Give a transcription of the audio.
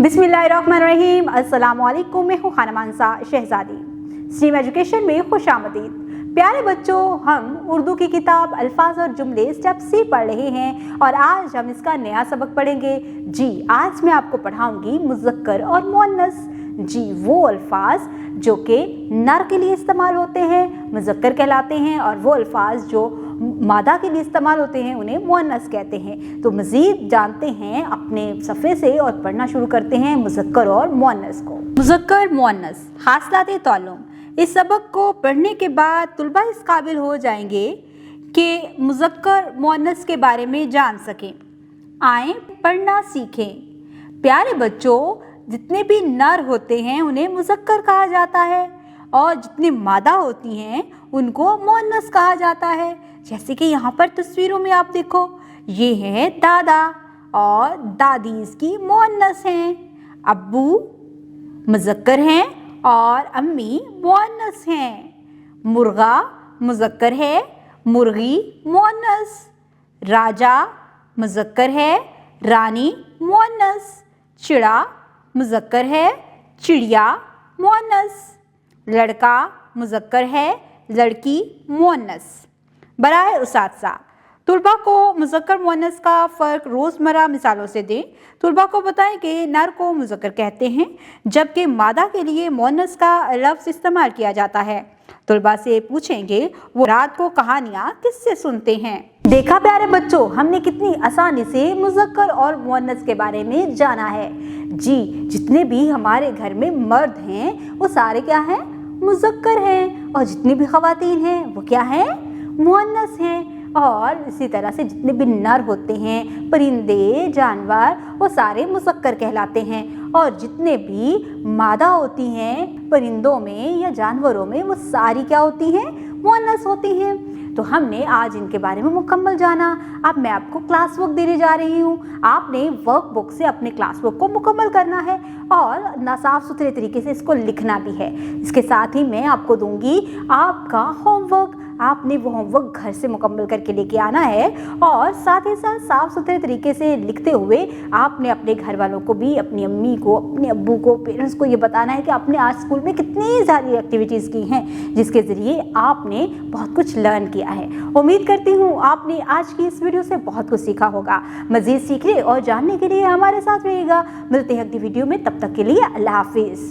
बिस्मिल्लाहिर्रहमानिर्रहीम। अस्सलामुअलैकुम। मैं हूँ खाना मानसा शहजादी। स्ट्रीम एजुकेशन में खुश आमदीद। प्यारे बच्चों, हम उर्दू की किताब अल्फाज और जुमले स्टेप सी पढ़ रहे हैं और आज हम इसका नया सबक पढ़ेंगे। जी, आज मैं आपको पढ़ाऊंगी मुज़क्कर और मुअन्नस। जी, वो अल्फाज जो कि नर के लिए इस्तेमाल होते हैं मुज़क्कर कहलाते हैं, और वो अल्फाज जो मादा के लिए इस्तेमाल होते हैं उन्हें मुअन्नस कहते हैं। तो मज़ीद जानते हैं अपने सफ़े से और पढ़ना शुरू करते हैं मुज़क्कर और मुअन्नस को। मुज़क्कर मुअन्नस हासिलाते ताल्लुम। इस सबक को पढ़ने के बाद तुलबा इस काबिल हो जाएंगे कि मुज़क्कर मुअन्नस के बारे में जान सकें। आएँ पढ़ना सीखें। प्यारे बच्चों, जितने भी नर होते हैं उन्हें मुज़क्कर कहा जाता है और जितनी मादा होती हैं उनको मुअन्नस कहा जाता है। जैसे कि यहाँ पर तस्वीरों में आप देखो, ये है दादा और दादी इसकी मुअन्नस हैं, अब्बू मुज़क्कर हैं और अम्मी मुअन्नस हैं। मुर्गा मुज़क्कर है, मुर्गी मुअन्नस। राजा मुज़क्कर है, रानी मुअन्नस। चिड़ा मुज़क्कर है, चिड़िया मुअन्नस। लड़का मुज़क्कर है, लड़की मुअन्नस। बराए उसात्ज़ा, तुलबा को मुज़क्कर मुअन्नस का फ़र्क रोज़मर्रा मिसालों से दें। तुलबा को बताएं कि नर को मुज़क्कर कहते हैं जबकि मादा के लिए मुअन्नस का लफ्ज़ इस्तेमाल किया जाता है। तुलबा से पूछेंगे वो रात को कहानियाँ किससे सुनते हैं। देखा प्यारे बच्चों, हमने कितनी आसानी से मुज़क्कर और मुअन्नस के बारे में जाना है। जी, जितने भी हमारे घर में मर्द हैं वो सारे क्या हैं? मुज़क्कर हैं, और जितनी भी ख़वातीन हैं वो क्या हैं? मुअन्नस हैं। और इसी तरह से जितने भी नर होते हैं, परिंदे जानवर, वो सारे मुज़क्कर कहलाते हैं, और जितने भी मादा होती हैं परिंदों में या जानवरों में वो सारी क्या होती हैं? मुअन्नस होती हैं। तो हमने आज इनके बारे में मुकम्मल जाना। अब मैं आपको क्लास वर्क देने जा रही हूँ। आपने वर्क बुक से अपने क्लास वर्क को मुकम्मल करना है और ना साफ सुथरे तरीके से इसको लिखना भी है। इसके साथ ही मैं आपको दूंगी आपका होमवर्क। आपने वो होमवर्क घर से मुकम्मल करके लेके आना है और साथ ही साथ साफ सुथरे तरीके से लिखते हुए आपने अपने घर वालों को भी, अपनी अम्मी को, अपने अब्बू को, पेरेंट्स को ये बताना है कि आपने आज स्कूल में कितनी सारी एक्टिविटीज़ की हैं जिसके ज़रिए आपने बहुत कुछ लर्न किया है। उम्मीद करती हूँ आपने आज की इस वीडियो से बहुत कुछ सीखा होगा। मज़ीद सीखने और जानने के लिए हमारे साथ रहिएगा। मिलते हैं अगली वीडियो में, तब तक के लिए अल्लाह हाफिज़।